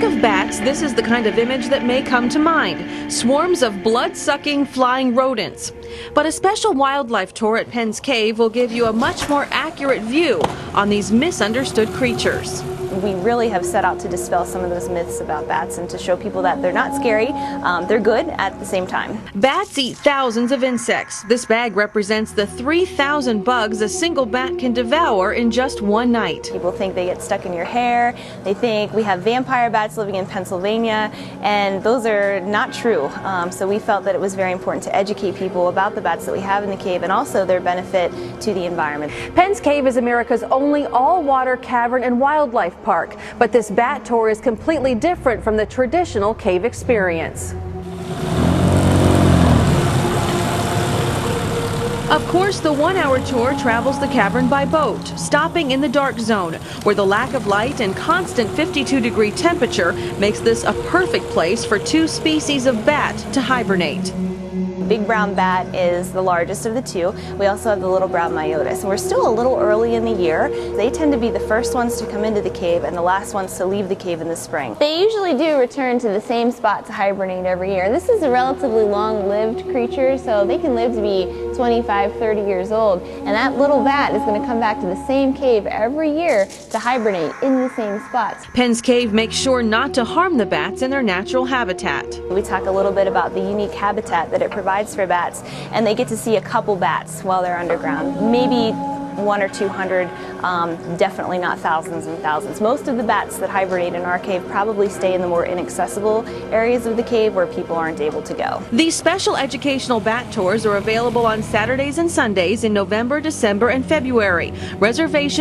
of bats, this is the kind of image that may come to mind. Swarms of blood-sucking flying rodents. But a special wildlife tour at Penn's Cave will give you a much more accurate view on these misunderstood creatures. We really have set out to dispel some of those myths about bats and to show people that they're not scary, they're good at the same time. Bats eat thousands of insects. This bag represents the 3,000 bugs a single bat can devour in just one night. People think they get stuck in your hair. They think we have vampire bats living in Pennsylvania, and those are not true. So we felt that it was very important to educate people about the bats that we have in the cave and also their benefit to the environment. Penn's Cave is America's only all-water cavern and wildlife park, but this bat tour is completely different from the traditional cave experience. Of course, the one-hour tour travels the cavern by boat, stopping in the dark zone, where the lack of light and constant 52-degree temperature makes this a perfect place for two species of bat to hibernate. Big brown bat is the largest of the two. We also have the little brown myotis, and we're still a little early in the year. They tend to be the first ones to come into the cave and the last ones to leave the cave in the spring. They usually do return to the same spot to hibernate every year. This is a relatively long-lived creature, so they can live to be 25, 30 years old, and that little bat is going to come back to the same cave every year to hibernate in the same spots. Penn's Cave makes sure not to harm the bats in their natural habitat. We talk a little bit about the unique habitat that it provides for bats, and they get to see a couple bats while they're underground. Maybe 100 or 200, definitely not thousands and thousands. Most of the bats that hibernate in our cave probably stay in the more inaccessible areas of the cave where people aren't able to go. These special educational bat tours are available on Saturdays and Sundays in November, December, and February. Reservations